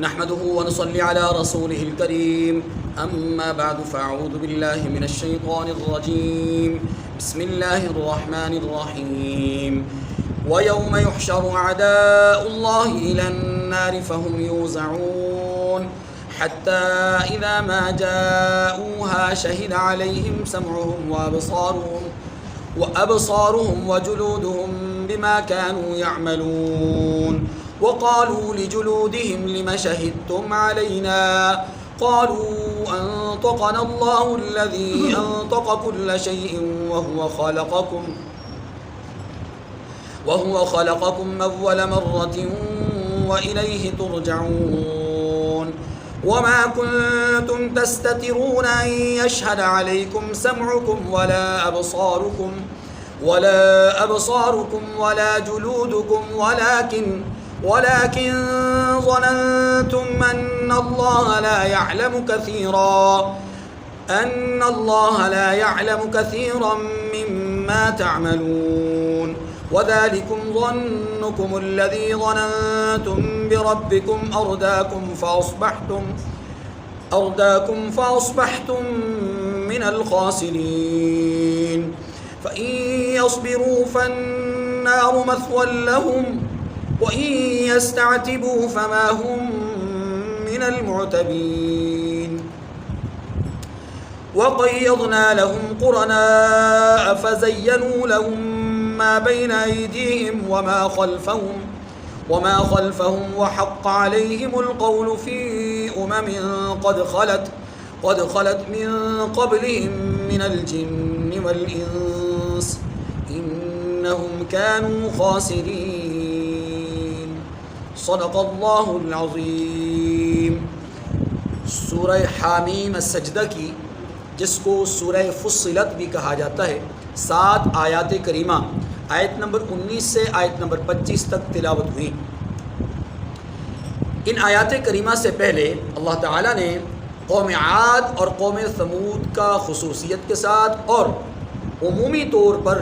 نحمده ونصلي على رسوله الكريم أما بعد فأعوذ بالله من الشيطان الرجيم بسم الله الرحمن الرحيم ويوم يحشر أعداء الله إلى النار فهم يوزعون حتى إذا ما جاءوها شهد عليهم سمعهم وأبصارهم وجلودهم بما كانوا يعملون وقالوا لجلودهم لم شهدتم علينا قالوا أنطقنا الله الذي أنطق كل شيء وهو خلقكم أول مرة وإليه ترجعون وما كنتم تستترون أن يشهد عليكم سمعكم ولا أبصاركم ولا جلودكم ولكن ظننتم أن الله لا يعلم كثيرا مما تعملون وذلكم ظنكم الذي ظننتم بربكم أرداكم فأصبحتم من الخاسرين فإن يصبروا فالنار مثوى لهم وإن يستعتبوا فما هم من المعتبين وقيضنا لهم قرناء فزينوا لهم ما بين أيديهم وما خلفهم وحق عليهم القول في قد خلت من قبلهم من الجن والإنس إنهم كانوا خاسرين صدق اللہ العظیم۔ سورہ حامیم السجدہ کی، جس کو سورہ فصلت بھی کہا جاتا ہے، 7 آیات کریمہ آیت نمبر 19 سے آیت نمبر 25 تک تلاوت ہوئی۔ ان آیات کریمہ سے پہلے اللہ تعالیٰ نے قوم عاد اور قوم ثمود کا خصوصیت کے ساتھ اور عمومی طور پر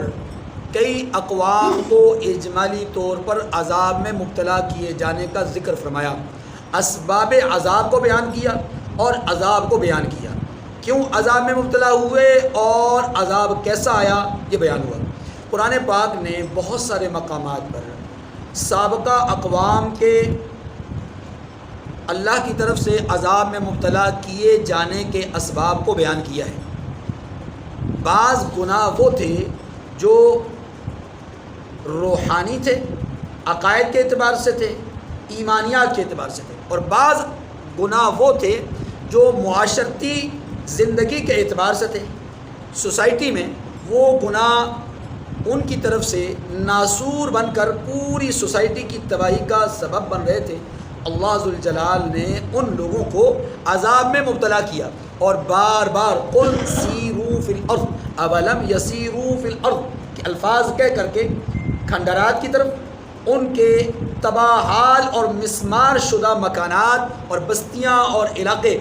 کئی اقوام کو اجمالی طور پر عذاب میں مبتلا کیے جانے کا ذکر فرمایا، اسباب عذاب کو بیان کیا اور عذاب کو بیان کیا، کیوں عذاب میں مبتلا ہوئے اور عذاب کیسا آیا یہ بیان ہوا۔ قرآن پاک نے بہت سارے مقامات پر سابقہ اقوام کے اللہ کی طرف سے عذاب میں مبتلا کیے جانے کے اسباب کو بیان کیا ہے۔ بعض گناہ وہ تھے جو روحانی تھے، عقائد کے اعتبار سے تھے، ایمانیات کے اعتبار سے تھے، اور بعض گناہ وہ تھے جو معاشرتی زندگی کے اعتبار سے تھے۔ سوسائٹی میں وہ گناہ ان کی طرف سے ناسور بن کر پوری سوسائٹی کی تباہی کا سبب بن رہے تھے۔ اللہ ذوالجلال نے ان لوگوں کو عذاب میں مبتلا کیا اور بار بار قل سیروا فی الارض اولم یسیروا فی الارض کے الفاظ کہہ کر کے کھنڈرات کی طرف، ان کے تباہ حال اور مسمار شدہ مکانات اور بستیاں اور علاقے،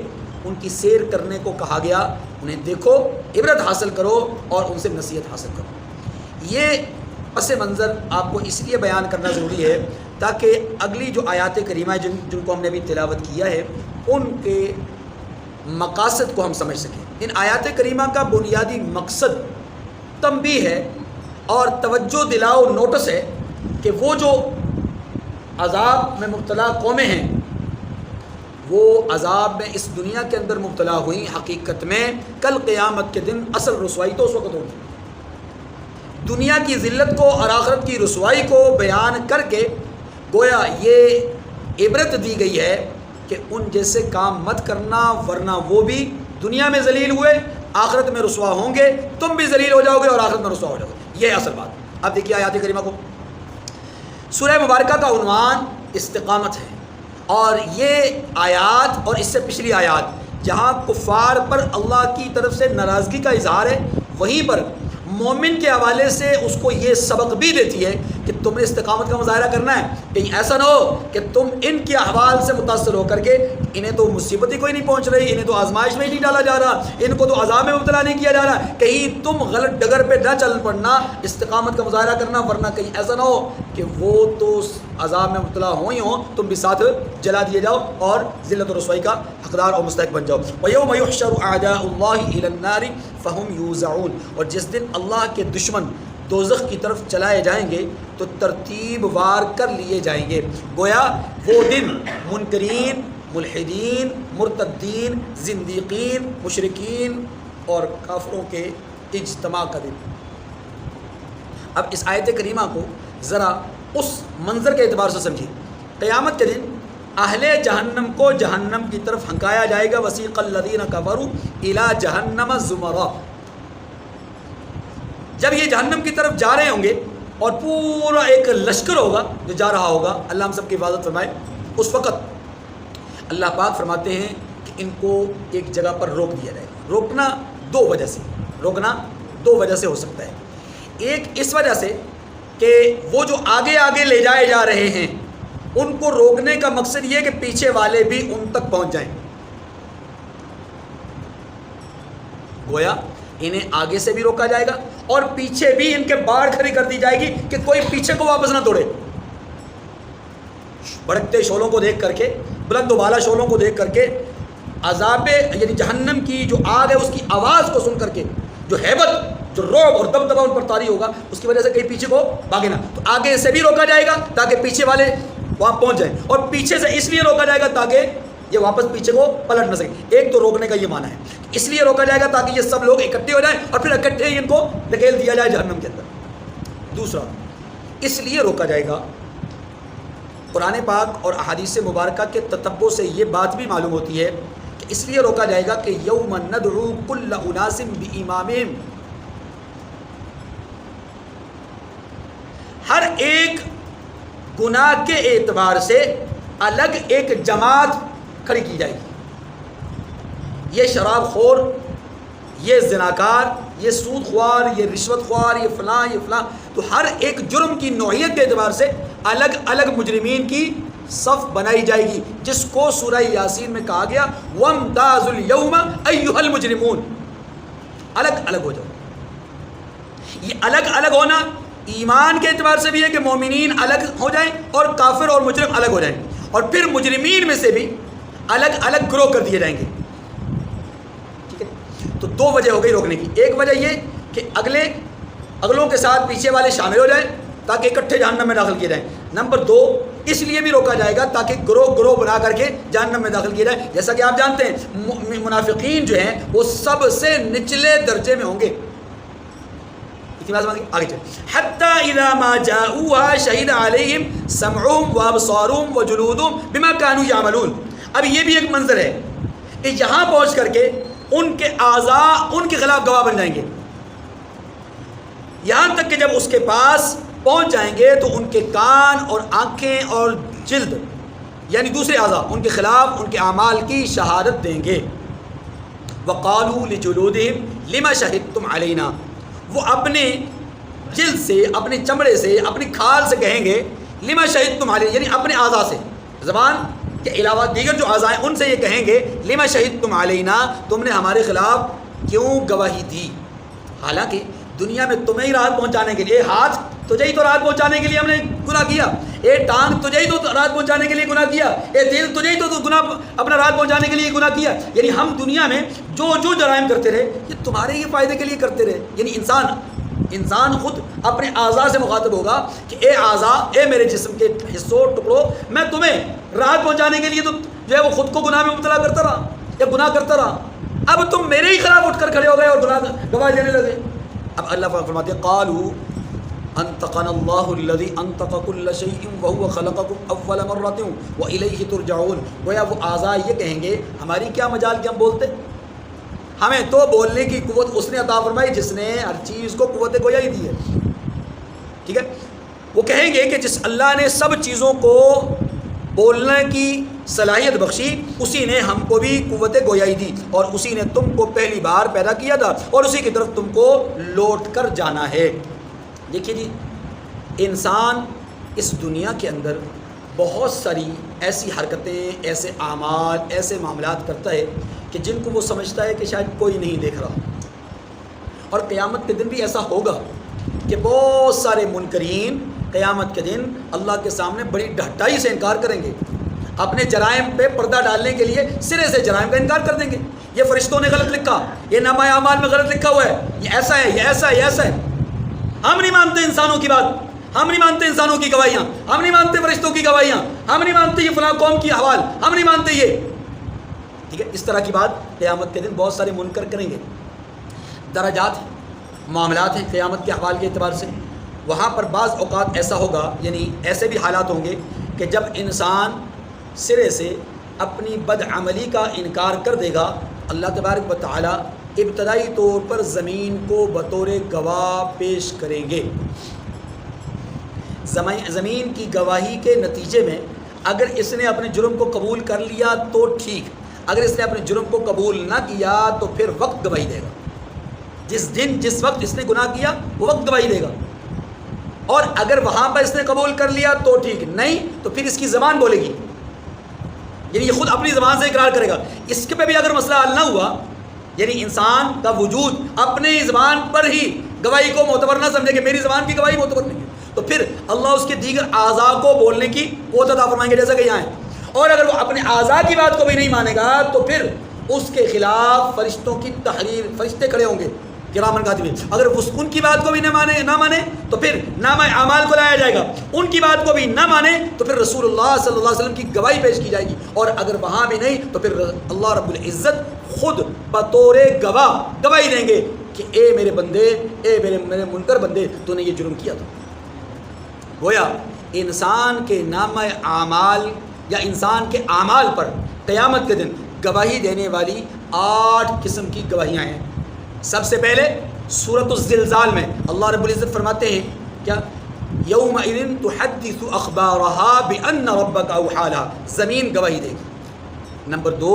ان کی سیر کرنے کو کہا گیا۔ انہیں دیکھو، عبرت حاصل کرو اور ان سے نصیحت حاصل کرو۔ یہ پس منظر آپ کو اس لیے بیان کرنا ضروری ہے تاکہ اگلی جو آیات کریمہ جن کو ہم نے ابھی تلاوت کیا ہے ان کے مقاصد کو ہم سمجھ سکیں۔ ان آیات کریمہ کا بنیادی مقصد تنبیہ ہے اور توجہ دلاؤ نوٹس ہے کہ وہ جو عذاب میں مبتلا قومیں ہیں وہ عذاب میں اس دنیا کے اندر مبتلا ہوئی، حقیقت میں کل قیامت کے دن اصل رسوائی تو اس وقت ہوگی۔ دنیا کی ذلت کو اور آخرت کی رسوائی کو بیان کر کے گویا یہ عبرت دی گئی ہے کہ ان جیسے کام مت کرنا، ورنہ وہ بھی دنیا میں ذلیل ہوئے، آخرت میں رسوا ہوں گے، تم بھی ذلیل ہو جاؤ گے اور آخرت میں رسوا ہو جاؤ گے۔ یہ اصل بات۔ اب دیکھیے آیات کریمہ کو۔ سورہ مبارکہ کا عنوان استقامت ہے، اور یہ آیات اور اس سے پچھلی آیات جہاں کفار پر اللہ کی طرف سے ناراضگی کا اظہار ہے، وہیں پر مومن کے حوالے سے اس کو یہ سبق بھی دیتی ہے کہ تم نے استقامت کا مظاہرہ کرنا ہے. کہیں ایسا نہ ہو کہ تم ان کے احوال سے متاثر ہو کر کے انہیں تو مصیبت ہی کوئی نہیں پہنچ رہی, انہیں تو آزمائش میں ہی نہیں ڈالا جا رہا, ان کو تو عذاب میں مبتلا نہیں کیا جا رہا, کہیں تم غلط ڈگر پہ نہ چل پڑنا, استقامت کا مظاہرہ کرنا, ورنہ کہیں ایسا نہ ہو کہ وہ تو عذاب میں مبتلا ہوں ہی ہوں, تم بھی ساتھ جلا دیے جاؤ اور ذلت و رسوائی کا حقدار اور مستحق بن جاؤ. وَيَوْمَ يُحْشَرُ أَعْدَاءُ اللَّهِ إِلَى النَّارِ فَهُمْ يُوزَعُونَ, اور جس دن اللہ کے دشمن دوزخ کی طرف چلائے جائیں گے تو ترتیب وار کر لیے جائیں گے. گویا وہ دن منکرین, ملحدین, مرتدین, زندیقین, مشرکین اور کافروں کے اجتماع کا دن. اب اس آیت کریمہ کو ذرا اس منظر کے اعتبار سے سمجھیے. قیامت کے دن اہل جہنم کو جہنم کی طرف ہنکایا جائے گا. وسیق الذین کفروا الی جہنم زمرا. جب یہ جہنم کی طرف جا رہے ہوں گے اور پورا ایک لشکر ہوگا جو جا رہا ہوگا, اللہ ہم سب کی حفاظت فرمائے, اس وقت اللہ پاک فرماتے ہیں کہ ان کو ایک جگہ پر روک دیا جائے گا. روکنا دو وجہ سے ہو سکتا ہے. ایک اس وجہ سے کہ وہ جو آگے آگے لے جائے جا رہے ہیں ان کو روکنے کا مقصد یہ کہ پیچھے والے بھی ان تک پہنچ جائیں. گویا انہیں آگے سے بھی روکا جائے گا اور پیچھے بھی ان کے باڑ کھڑی کر دی جائے گی کہ کوئی پیچھے کو واپس نہ توڑے. بڑکتے شعلوں کو دیکھ کر کے, بلند و بالا شعلوں کو دیکھ کر کے, عذاب یعنی جہنم کی جو آگ ہے اس کی آواز کو سن کر کے جو ہیبت, جو رعب اور دبدبہ ان پر طاری ہوگا, اس کی وجہ سے کہیں پیچھے کو بھاگے نہ. تو آگے سے بھی روکا جائے گا تاکہ پیچھے والے وہاں پہنچ جائیں, اور پیچھے سے اس لیے روکا جائے گا تاکہ یہ واپس پیچھے کو پلٹ نہ سکے. ایک تو روکنے کا یہ معنی ہے, اس لیے روکا جائے گا تاکہ یہ سب لوگ اکٹھے ہو جائیں اور پھر اکٹھے ہی ان کو دھکیل دیا جائے جہنم کے اندر. دوسرا, اس لیے روکا جائے گا, قرآن پاک اور احادیث مبارکہ کے تتبع سے یہ بات بھی معلوم ہوتی ہے کہ اس لیے روکا جائے گا کہ یوم ندعو کل اناس بامامہم, ہر ایک گناہ کے اعتبار سے الگ ایک جماعت کھڑی کی جائے گی. یہ شراب خور, یہ زناکار, یہ سود خوار, یہ رشوت خوار, یہ فلاں, تو ہر ایک جرم کی نوعیت کے اعتبار سے الگ الگ مجرمین کی صف بنائی جائے گی, جس کو سورہ یاسین میں کہا گیا وَامْتَازُوا الْيَوْمَ أَيُّهَا الْمُجْرِمُونَ. الگ الگ ہو جاؤ. یہ الگ الگ ہونا ایمان کے اعتبار سے بھی ہے کہ مومنین الگ ہو جائیں اور کافر اور مجرم الگ ہو جائیں, اور پھر مجرمین میں سے بھی الگ الگ گروہ کر دیے جائیں گے. ٹھیک ہے, تو دو وجہ ہو گئی روکنے کی. ایک وجہ یہ کہ اگلوں کے ساتھ پیچھے والے شامل ہو جائیں تاکہ اکٹھے جہنم میں داخل کیے جائیں. نمبر دو, اس لیے بھی روکا جائے گا تاکہ گروہ بنا کر کے جہنم میں داخل کیے جائیں. جیسا کہ آپ جانتے ہیں منافقین جو ہیں وہ سب سے نچلے درجے میں ہوں گے. آگے چلیں. حتی اذا ما جاؤوها شہد علیہم سمعهم وابصارهم وجلودهم بما كانوا يعملون. اب یہ بھی ایک منظر ہے کہ یہاں پہنچ کر کے ان کے اعضاء ان کے خلاف گواہ بن جائیں گے, یہاں تک کہ جب اس کے پاس پہنچ جائیں گے تو ان کے کان اور آنکھیں اور جلد یعنی دوسرے اعضاء ان کے خلاف ان کے اعمال کی شہادت دیں گے. وقالوا لجلودهم لما شہدتم علینا, وہ اپنے جلد سے, اپنے چمڑے سے, اپنی کھال سے کہیں گے لما شہدتم علینا, یعنی اپنے اعضاء سے, زبان کے علاوہ دیگر جو اعضاء ہیں ان سے یہ کہیں گے لما شہدتم علینا, تم نے ہمارے خلاف کیوں گواہی دی. حالانکہ دنیا میں تمہیں ہی راحت پہنچانے کے لیے, ہاتھ تجھے ہی تو راحت پہنچانے کے لیے ہم نے گناہ کیا, اے ٹانگ تجھے ہی تو راحت پہنچانے کے لیے گناہ کیا, اے دل تجھے ہی تو گناہ اپنا راحت پہنچانے کے لیے گناہ کیا. یعنی ہم دنیا میں جو جرائم کرتے رہے یہ تمہارے ہی فائدے کے لیے کرتے رہے. یعنی انسان خود اپنے اعضاء سے مخاطب ہوگا کہ اے اعضاء, اے میرے جسم کے حصوں ٹکڑوں, میں تمہیں راحت پہنچانے کے لیے تو جو ہے وہ خود کو گناہ میں مبتلا کرتا رہا یا گناہ کرتا رہا, اب تم میرے ہی خلاف اٹھ کر کھڑے ہو گئے اور گواہی دینے لگے. اب اللہ فرماتے ہیں قالوا انطقنا اللہ الذی انطق کل شیء وهو خلقکم اول مرۃ والیہ ترجعون. گویا وہ اعضاء یہ کہیں گے ہماری کیا مجال کہ ہم بولتے, ہمیں تو بولنے کی قوت اس نے عطا فرمائی جس نے ہر چیز کو قوت گویائی دی ہے. ٹھیک ہے, وہ کہیں گے کہ جس اللہ نے سب چیزوں کو بولنے کی صلاحیت بخشی اسی نے ہم کو بھی قوت گویائی دی, اور اسی نے تم کو پہلی بار پیدا کیا تھا اور اسی کی طرف تم کو لوٹ کر جانا ہے. دیکھیے جی, انسان اس دنیا کے اندر بہت ساری ایسی حرکتیں، ایسے اعمال، ایسے معاملات کرتا ہے کہ جن کو وہ سمجھتا ہے کہ شاید کوئی نہیں دیکھ رہا، اور قیامت کے دن بھی ایسا ہوگا کہ بہت سارے منکرین قیامت کے دن اللہ کے سامنے بڑی ڈھٹائی سے انکار کریں گے، اپنے جرائم پہ پردہ ڈالنے کے لیے سرے سے جرائم کا انکار کر دیں گے. یہ فرشتوں نے غلط لکھا، یہ نامہ اعمال میں غلط لکھا ہوا ہے، یہ ایسا ہے، یہ ایسا ہے، یہ ایسا ہے. ہم نہیں مانتے انسانوں کی بات، ہم نہیں مانتے انسانوں کی گواہیاں، ہم نہیں مانتے فرشتوں کی گواہیاں، ہم نہیں مانتے یہ فلاں قوم کی احوال، ہم نہیں مانتے یہ. ٹھیک ہے، اس طرح کی بات قیامت کے دن بہت سارے منکر کریں گے. درجات ہیں، معاملات ہیں قیامت کے احوال کے اعتبار سے. وہاں پر بعض اوقات ایسا ہوگا، یعنی ایسے بھی حالات ہوں گے کہ جب انسان سرے سے اپنی بدعملی کا انکار کر دے گا، اللہ تبارک و تعالی ابتدائی طور پر زمین کو بطور گواہ پیش کریں گے. زمین کی گواہی کے نتیجے میں اگر اس نے اپنے جرم کو قبول کر لیا تو ٹھیک، اگر اس نے اپنے جرم کو قبول نہ کیا تو پھر وقت گواہی دے گا. جس وقت اس نے گناہ کیا وہ وقت گواہی دے گا. اور اگر وہاں پر اس نے قبول کر لیا تو ٹھیک، نہیں تو پھر اس کی زبان بولے گی، یعنی یہ خود اپنی زبان سے اقرار کرے گا. اس کے پہ بھی اگر مسئلہ حل نہ ہوا، یعنی انسان کا وجود اپنی زبان پر ہی گواہی کو معتبر نہ سمجھے کہ میری زبان کی گواہی معتبر نہیں ہے، تو پھر اللہ اس کے دیگر اعضاء کو بولنے کی قوت عطا فرمائیں گے جیسا کہ یہاں ہے. اور اگر وہ اپنے اعضاء کی بات کو بھی نہیں مانے گا تو پھر اس کے خلاف فرشتوں کی تحریر، فرشتے کھڑے ہوں گے کرامن کاتبین. اگر ان کی بات کو بھی نہ مانے تو پھر نامہ اعمال کو لایا جائے گا. ان کی بات کو بھی نہ مانے تو پھر رسول اللہ صلی اللہ علیہ وسلم کی گواہی پیش کی جائے گی. اور اگر وہاں بھی نہیں تو پھر اللہ رب العزت خود بطور گواہی دیں گے کہ اے میرے بندے، اے میرے منکر بندے، تو نے یہ جرم کیا تھا. گویا انسان کے نامہ اعمال یا انسان کے اعمال پر قیامت کے دن گواہی دینے والی 8 قسم کی گواہیاں ہیں. سب سے پہلے سورۃ الزلزال میں اللہ رب العزت فرماتے ہیں کیا؟ یومئذ تحدث اخبارها بان ربک اوحی لها، زمین گواہی دے گی. نمبر 2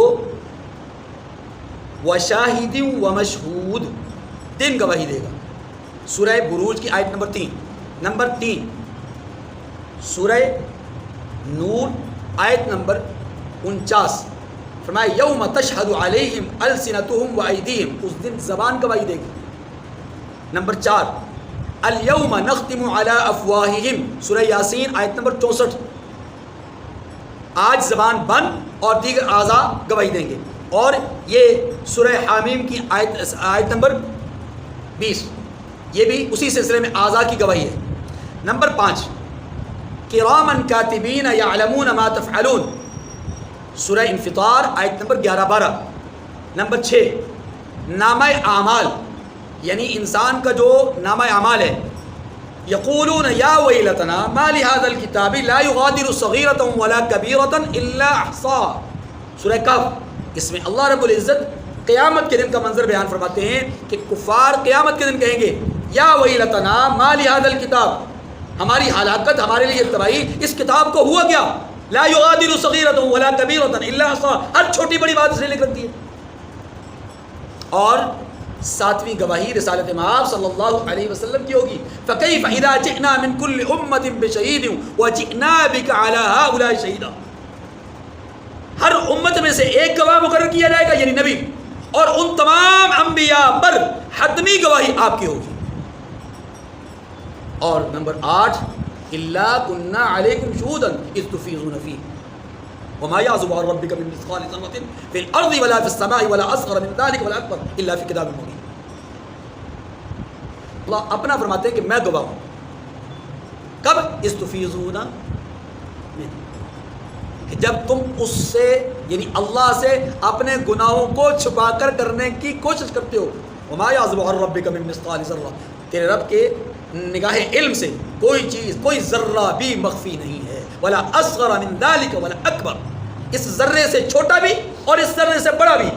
وشاہد ومشہود، دن گواہی دے گا. سورہ بروج کی آیت نمبر 3. نمبر 3 سورہ نور آیت نمبر 49 فرمایا یوم تشہد علیہم السنتہم وایدیہم، اس دن زبان گواہی دے گی. نمبر 4 الیوم نختم علی افواہہم، سورہ یاسین آیت نمبر 64، آج زبان بند اور دیگر اعضاء گواہی دیں گے. اور یہ سورہ حامیم کی آیت نمبر 20، یہ بھی اسی سلسلے میں اعضاء کی گواہی ہے. نمبر 5 کرامن کاتبین یعلمون ما تفعلون، سورہ انفطار آیت نمبر 11-12. نمبر 6 نامہ اعمال، یعنی انسان کا جو نامہ اعمال ہے، یقولون یا ویلتنا ما لهذا الکتاب لا یغادر صغیرۃ ولا کبیرۃ الا احصاها، سورہ کہف. اس میں اللہ رب العزت قیامت کے دن کا منظر بیان فرماتے ہیں کہ کفار قیامت کے دن کہیں گے یا ویلتنا ما لهذا الکتاب، ہماری ہلاکت، ہمارے لیے تباہی، اس کتاب کو ہوا کیا؟ لا یغادر صغیرۃ ولا کبیرۃ الا احصاها، ہر چھوٹی بڑی بات اس نے لکھ رکھی ہے. اور 7ویں گواہی رسالت مآب صلی اللہ علیہ وسلم کی ہوگی. فکیف اذا جئنا من کل امۃ بشہید وجئنا بک علی ہؤلاء شہیدا، ہر امت میں سے ایک گواہ مقرر کیا جائے گا، یعنی نبی، اور ان تمام انبیاء پر حتمی گواہی آپ کی ہوگی. اور نمبر 8 الا كنا علیکم شہودا اذ تفیضون فیہ وما یعزب عن ربک من مثقال ذرۃ فی الارض ولا فی السماء ولا اصغر من ذلک ولا اکبر الا فی کتاب مبین. اللہ اپنا فرماتے ہیں کہ میں گواہ ہوں. کب؟ اذ تفیضون، کہ جب تم اس سے، یعنی اللہ سے اپنے گناہوں کو چھپا کر کرنے کی کوشش کرتے ہو. وما یعزب عن ربک من مثقال ذرۃ، تیرے رب کے نگاہ علم سے کوئی چیز، کوئی ذرہ بھی مخفی نہیں ہے. ولا اصغر من ذلک ولا اکبر، اس ذرے سے چھوٹا بھی اور اس ذرے سے بڑا بھی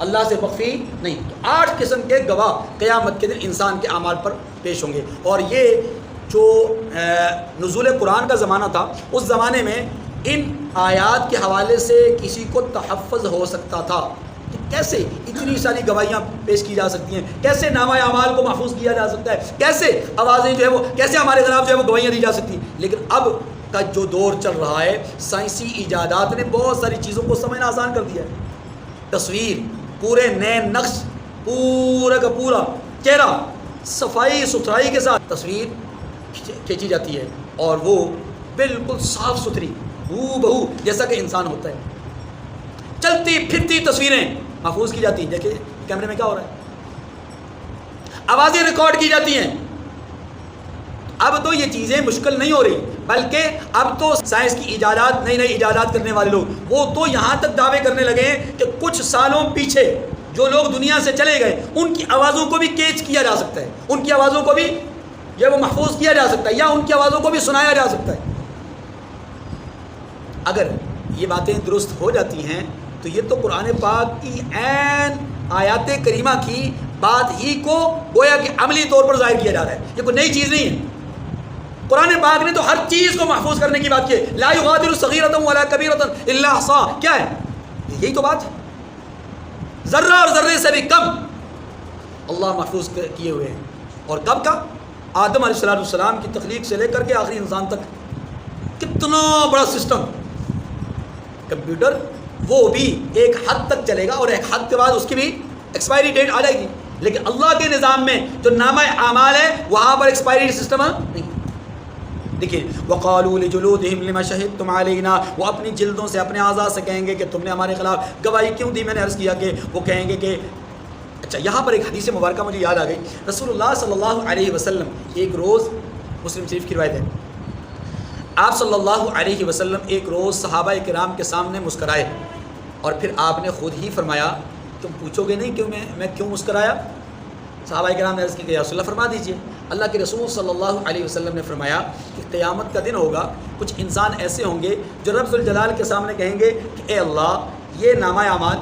اللہ سے مخفی نہیں. تو 8 قسم کے گواہ قیامت کے دن انسان کے اعمال پر پیش ہوں گے. اور یہ جو نزول قرآن کا زمانہ تھا، اس زمانے میں ان آیات کے حوالے سے کسی کو تحفظ ہو سکتا تھا کہ کیسے اتنی ساری گواہیاں پیش کی جا سکتی ہیں، کیسے نامہ اعمال کو محفوظ کیا جا سکتا ہے، کیسے آوازیں جو ہے وہ کیسے ہمارے خلاف جو ہے وہ گواہیاں دی جا سکتی ہیں۔ لیکن اب کا جو دور چل رہا ہے، سائنسی ایجادات نے بہت ساری چیزوں کو سمجھنا آسان کر دیا ہے۔ تصویر، پورے نئے نقش، پورا کا پورا چہرہ صفائی ستھرائی کے ساتھ تصویر کھینچی جاتی ہے، اور وہ بالکل صاف ستھری ہو بہو جیسا کہ انسان ہوتا ہے، چلتی پھرتی تصویریں محفوظ کی جاتی ہیں۔ دیکھیں کیمرے میں کیا ہو رہا ہے، آوازیں ریکارڈ کی جاتی ہیں۔ اب تو یہ چیزیں مشکل نہیں ہو رہی، بلکہ اب تو سائنس کی ایجادات، نئی نئی ایجادات کرنے والے لوگ وہ تو یہاں تک دعوے کرنے لگے ہیں کہ کچھ سالوں پیچھے جو لوگ دنیا سے چلے گئے ان کی آوازوں کو بھی کیچ کیا جا سکتا ہے، ان کی آوازوں کو بھی جو وہ محفوظ کیا جا سکتا ہے، یا ان کی آوازوں کو بھی سنایا جا سکتا ہے۔ اگر یہ باتیں درست ہو جاتی ہیں تو یہ تو قرآن پاک کی عین آیات کریمہ کی بات ہی کو گویا کہ عملی طور پر ظاہر کیا جا رہا ہے، یہ کوئی نئی چیز نہیں ہے۔ قرآن پاک نے تو ہر چیز کو محفوظ کرنے کی بات کی ہے، لا یغادر صغیرۃ ولا کبیرۃ الا احصاها، کیا ہے یہی تو بات ہے، ذرہ اور ذرے سے بھی کم اللہ محفوظ کیے ہوئے ہیں۔ اور کب کا؟ آدم علیہ السلام کی تخلیق سے لے کر کے آخری انسان تک، کتنا بڑا سسٹم کمپیوٹر، وہ بھی ایک حد تک چلے گا اور ایک حد کے بعد اس کی بھی ایکسپائری ڈیٹ آ جائے گی، لیکن اللہ کے نظام میں جو نامہ اعمال ہے وہاں پر ایکسپائری سسٹم نہیں۔ دیکھیے وقالوا لجلودہم لما شہدتم علینا، وہ اپنی جلدوں سے اپنے اعضاء سے کہیں گے کہ تم نے ہمارے خلاف گواہی کیوں دی؟ میں نے عرض کیا کہ وہ کہیں گے کہ اچھا، یہاں پر ایک حدیث مبارکہ مجھے یاد آ گئی۔ رسول اللہ صلی اللہ علیہ وسلم ایک روز، مسلم شریف کی روایت ہے، آپ صلی اللہ علیہ وسلم ایک روز صحابہ کرام کے سامنے مسکرائے، اور پھر آپ نے خود ہی فرمایا تم پوچھو گے نہیں کیوں میں کیوں مسکرایا؟ صحابہ کرام نے عرض کی کہ یا رسول اللہ فرما دیجئے۔ اللہ کے رسول صلی اللہ علیہ وسلم نے فرمایا کہ قیامت کا دن ہوگا، کچھ انسان ایسے ہوں گے جو رب ذوالجلال کے سامنے کہیں گے کہ اے اللہ، یہ نامہ اعمال،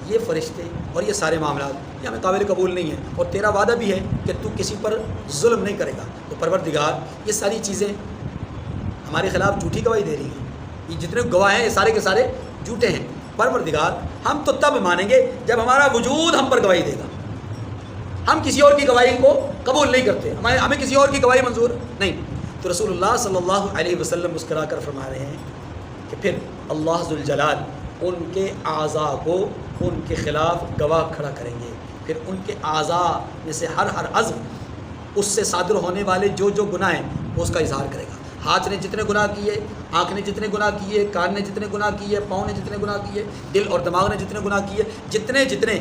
یہ فرشتے اور یہ سارے معاملات یہ ہمیں قابل قبول نہیں ہیں، اور تیرا وعدہ بھی ہے کہ تو کسی پر ظلم نہیں کرے گا، تو پروردگار یہ ساری چیزیں ہمارے خلاف جھوٹی گواہی دے رہی ہیں، یہ جتنے گواہ ہیں یہ سارے کے سارے جھوٹے ہیں، پروردگار ہم تو تب مانیں گے جب ہمارا وجود ہم پر گواہی دے گا، ہم کسی اور کی گواہی کو قبول نہیں کرتے، ہمیں کسی اور کی گواہی منظور نہیں۔ تو رسول اللہ صلی اللہ علیہ وسلم مسکرا کر فرما رہے ہیں کہ پھر اللہ ذوالجلال ان کے اعضاء کو ان کے خلاف گواہ کھڑا کریں گے، پھر ان کے اعضاء میں سے ہر عضو اس سے صادر ہونے والے جو گناہ ہیں وہ اس کا اظہار کرے گا۔ ہاتھ نے جتنے گناہ کیے، آنکھ نے جتنے گناہ کیے، کان نے جتنے گناہ کیے، پاؤں نے جتنے گناہ کیے، دل اور دماغ نے جتنے گناہ کیے، جتنے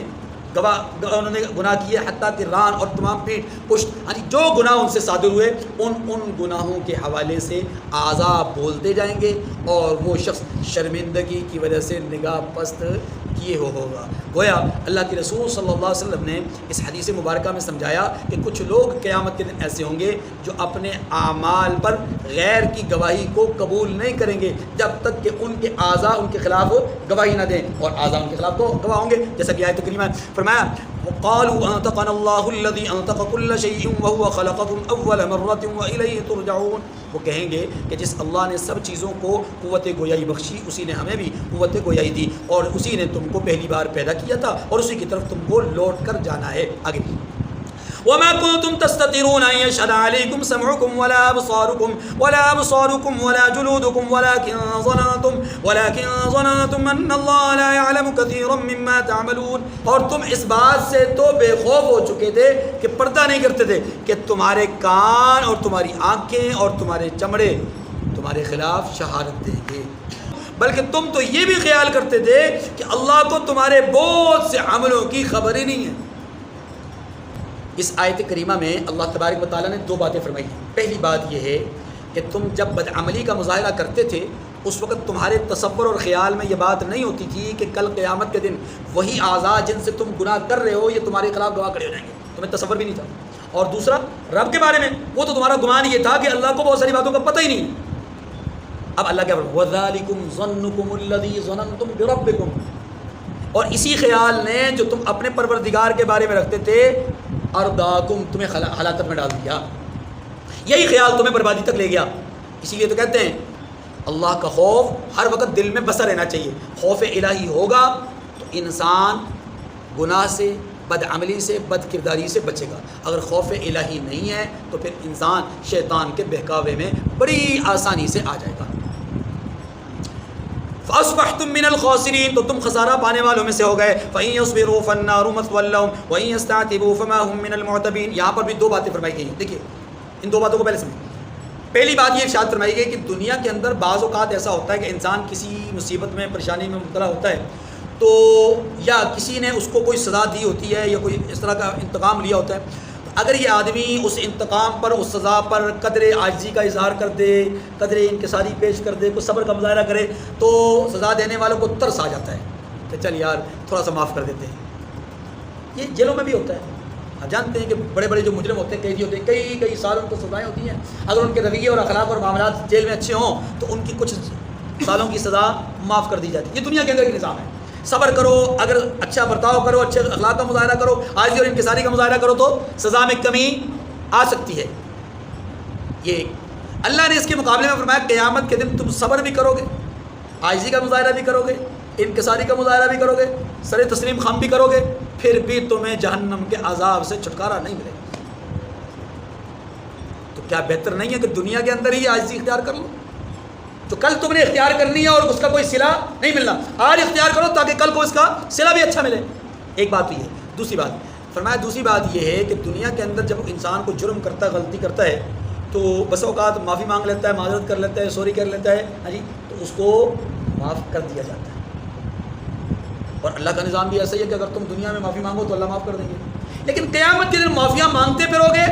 انہوں نے گناہ کیے، حتیٰ کہ ران اور تمام پیٹھ پشت، یعنی جو گناہ ان سے صادر ہوئے ان گناہوں کے حوالے سے اعضاء بولتے جائیں گے، اور وہ شخص شرمندگی کی وجہ سے نگاہ پست کیے ہوگا۔ گویا اللہ کے رسول صلی اللہ علیہ وسلم نے اس حدیث مبارکہ میں سمجھایا کہ کچھ لوگ قیامت کے دن ایسے ہوں گے جو اپنے اعمال پر غیر کی گواہی کو قبول نہیں کریں گے جب تک کہ ان کے اعضاء ان کے خلاف گواہی نہ دیں، اور اعضاء ان کے خلاف تو گواہ ہوں گے، جیسا کہ آیت کریمہ فرمایا وقالوا انطقنا الله الذي انطق كل شيء وهو خلقكم اول مره واليه ترجعون، وہ کہیں گے کہ جس اللہ نے سب چیزوں کو قوت گویائی بخشی اسی نے ہمیں بھی قوت گویائی دی، اور اسی نے تم کو پہلی بار پیدا کیا تھا اور اسی کی طرف تم کو لوٹ کر جانا ہے۔ آگے وما كنتم تستترون ان يشهد عليكم سمعكم ولا ابصاركم ولا جلودكم ولكن ظننتم ان الله لا يعلم كثيرا مما تعملون، اور تم اس بات سے تو بے خوف ہو چکے تھے کہ پردہ نہیں کرتے تھے کہ تمہارے کان اور تمہاری آنکھیں اور تمہارے چمڑے تمہارے خلاف شہادت دیں گے، بلکہ تم تو یہ بھی خیال کرتے تھے کہ اللہ کو تمہارے بہت سے عملوں کی خبر ہی نہیں ہے۔ اس آیت کریمہ میں اللہ تبارک و تعالیٰ نے دو باتیں فرمائی ہیں۔ پہلی بات یہ ہے کہ تم جب بدعملی کا مظاہرہ کرتے تھے اس وقت تمہارے تصور اور خیال میں یہ بات نہیں ہوتی تھی کہ کل قیامت کے دن وہی اعضاء جن سے تم گناہ کر رہے ہو یہ تمہارے خلاف گواہ کھڑے ہو جائیں گے، تمہیں تصور بھی نہیں تھا۔ اور دوسرا رب کے بارے میں وہ تو تمہارا گمان یہ تھا کہ اللہ کو بہت ساری باتوں کا پتہ ہی نہیں ہے۔ اب اللہ کیا فرماتا ہے وَذَلِكُمْ ظَنُّكُمُ الَّذِي ظَنَنْتُمْ بِرَبِّكُمْ، اور اسی خیال نے جو تم اپنے پروردگار کے بارے میں رکھتے تھے ارداکم، تمہیں ہلاکت میں ڈال دیا، یہی خیال تمہیں بربادی تک لے گیا۔ اسی لیے تو کہتے ہیں اللہ کا خوف ہر وقت دل میں بسا رہنا چاہیے۔ خوف الہی ہوگا تو انسان گناہ سے، بد عملی سے، بد کرداری سے بچے گا۔ اگر خوف الہی نہیں ہے تو پھر انسان شیطان کے بہکاوے میں بڑی آسانی سے آ جائے گا۔ فَأَصْبَحْتُم مِّنَ الْخَاسِرِينَ، تو تم خسارہ پانے والوں میں سے ہو گئے۔ فَإِن يَصْبِرُوا فَالنَّارُ مَثْوًى لَّهُمْ وَإِن يَسْتَعْتِبُوا فَمَا هُم مِّنَ الْمُعْتَبِينَ۔ یہاں پر بھی دو باتیں فرمائی گئی ہیں، دیکھیے ان دو باتوں کو پہلے سمجھیں۔ پہلی بات یہ ارشاد فرمائی گئی کہ دنیا کے اندر بعض اوقات ایسا ہوتا ہے کہ انسان کسی مصیبت میں، پریشانی میں مبتلا ہوتا ہے تو یا کسی نے اس کو کوئی سزا دی ہوتی ہے یا کوئی اس طرح کا انتقام لیا ہوتا ہے، اگر یہ آدمی اس انتقام پر، اس سزا پر قدر عاجزی کا اظہار کر دے، قدر انکساری پیش کر دے، کوئی صبر کا مظاہرہ کرے تو سزا دینے والوں کو ترس آ جاتا ہے کہ چل یار تھوڑا سا معاف کر دیتے ہیں۔ یہ جیلوں میں بھی ہوتا ہے، آپ جانتے ہیں کہ بڑے بڑے جو مجرم ہوتے ہیں، قیدی ہوتے ہیں، کئی سالوں کو سزائیں ہوتی ہیں، اگر ان کے رویے اور اخلاق اور معاملات جیل میں اچھے ہوں تو ان کی کچھ سالوں کی سزا معاف کر دی جاتی ہے۔ یہ دنیا کے اندر ایک نظام ہے، صبر کرو، اگر اچھا برتاؤ کرو، اچھے اخلاق کا مظاہرہ کرو، عاجزی اور انکساری کا مظاہرہ کرو تو سزا میں کمی آ سکتی ہے۔ یہ اللہ نے اس کے مقابلے میں فرمایا قیامت کے دن تم صبر بھی کرو گے، عاجزی کا مظاہرہ بھی کرو گے، انکساری کا مظاہرہ بھی کرو گے، سر تسلیم خم بھی کرو گے، پھر بھی تمہیں جہنم کے عذاب سے چھٹکارا نہیں ملے گا۔ تو کیا بہتر نہیں ہے کہ دنیا کے اندر ہی عاجزی اختیار کر لو؟ تو کل تم نے اختیار کرنی ہے اور اس کا کوئی صلہ نہیں ملنا، آج اختیار کرو تاکہ کل کو اس کا صلہ بھی اچھا ملے۔ ایک بات تو یہ ہے۔ دوسری بات فرمایا، دوسری بات یہ ہے کہ دنیا کے اندر جب انسان کو جرم کرتا ہے، غلطی کرتا ہے تو بس اوقات معافی مانگ لیتا ہے، معذرت کر لیتا ہے، سوری کر لیتا ہے، ہاں جی، تو اس کو معاف کر دیا جاتا ہے۔ اور اللہ کا نظام بھی ایسا ہی ہے کہ اگر تم دنیا میں معافی مانگو تو اللہ معاف کر دیں گے، لیکن قیامت کے دن معافیاں مانگتے پھرو گے،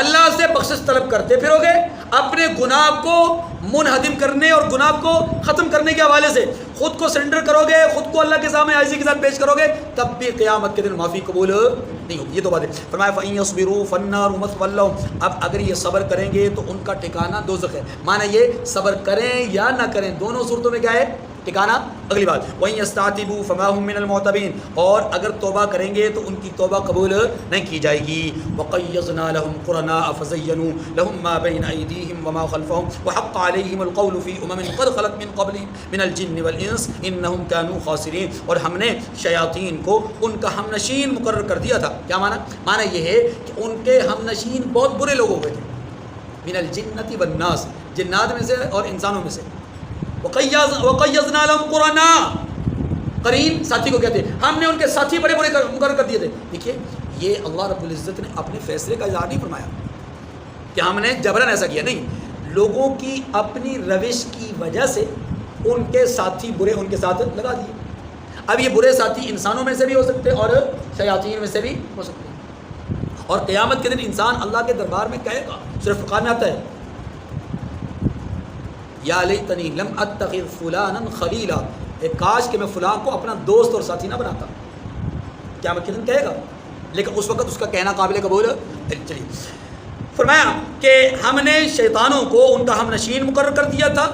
اللہ سے بخشش طلب کرتے پھرو گے، اپنے گناہ کو منہدم کرنے اور گناہ کو ختم کرنے کے حوالے سے خود کو سرنڈر کرو گے، خود کو اللہ کے سامنے عاجزی کے ساتھ پیش کرو گے، تب بھی قیامت کے دن معافی قبول نہیں ہوگی۔ یہ دو باتیں فرمایا، فَإِن يَصْبِرُوا فَالنَّارُ مَثْوًى لَّهُمْ۔ اب اگر یہ صبر کریں گے تو ان کا ٹھکانہ دوزخ ہے، معنی یہ صبر کریں یا نہ کریں دونوں صورتوں میں کیا ہے ٹھکانہ۔ اگلی بات وَإِن يَسْتَعْتِبُوا فَمَا هُم مِّنَ الْمُعْتَبِينَ، اور اگر توبہ کریں گے تو ان کی توبہ قبول نہیں کی جائے گی۔ وَقَيَّضْنَا لَهُمْ قُرَنَاءَ فَزَيَّنُوا لَهُم مَّا بَيْنَ أَيْدِيهِمْ وَمَا خَلْفَهُمْ وَحَقَّ عَلَيْهِمُ الْقَوْلُ فِي أُمَمٍ قَدْ خَلَتْ مِن قَبْلِهِم مِّنَ الْجِنِّ وَالْإِنسِ إِنَّهُمْ كَانُوا خَاسِرِينَ۔ اور ہم نے شیاطین کو ان کا ہم نشین مقرر کر دیا تھا۔ کیا معنی یہ ہے کہ ان کے ہم نشین بہت برے لوگ ہو گئے تھے، من الجنۃ والناس، جنات میں سے اور انسانوں میں سے۔ وَقَيَّضْنَا لَهُمْ قُرَنَاءَ، قرین ساتھی کو کہتے ہیں، ہم نے ان کے ساتھی بڑے بڑے مقرر کر دیے تھے۔ دیکھیے یہ اللہ رب العزت نے اپنے فیصلے کا اظہار نہیں فرمایا کہ ہم نے جبراً ایسا کیا، نہیں، لوگوں کی اپنی روش کی وجہ سے ان کے ساتھی برے ان کے ساتھ لگا دیے۔ اب یہ برے ساتھی انسانوں میں سے بھی ہو سکتے اور شیاطین میں سے بھی ہو سکتے ہیں، اور قیامت کے دن انسان اللہ کے دربار میں کہے گا، صرف فرقان میں آتا ہے، یا لیتنی لم اتخذ فلانا خلیلا، ایک کاش کہ میں فلاں کو اپنا دوست اور ساتھی نہ بناتا، قیامت کے دن کہے گا، لیکن اس وقت اس کا کہنا قابل قبول ہے۔ چلیے فرمایا کہ ہم نے شیطانوں کو ان کا ہم نشین مقرر کر دیا تھا،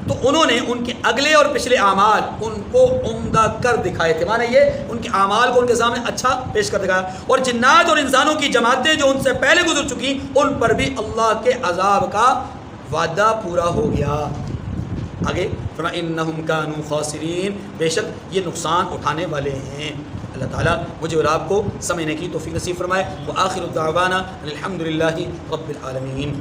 تو انہوں نے ان کے اگلے اور پچھلے اعمال ان کو عمدہ کر دکھائے تھے، معنی یہ ان کے اعمال کو ان کے سامنے اچھا پیش کر دکھایا، اور جنات اور انسانوں کی جماعتیں جو ان سے پہلے گزر چکی ان پر بھی اللہ کے عذاب کا وعدہ پورا ہو گیا۔ آگے فرمایا انہم کانوا خاسرین، بے شک یہ نقصان اٹھانے والے ہیں۔ اللہ تعالیٰ مجھے اور آپ کو سمجھنے کی توفیق نصیب فرمائے۔ وآخر دعوانا الحمدللہ رب العالمین۔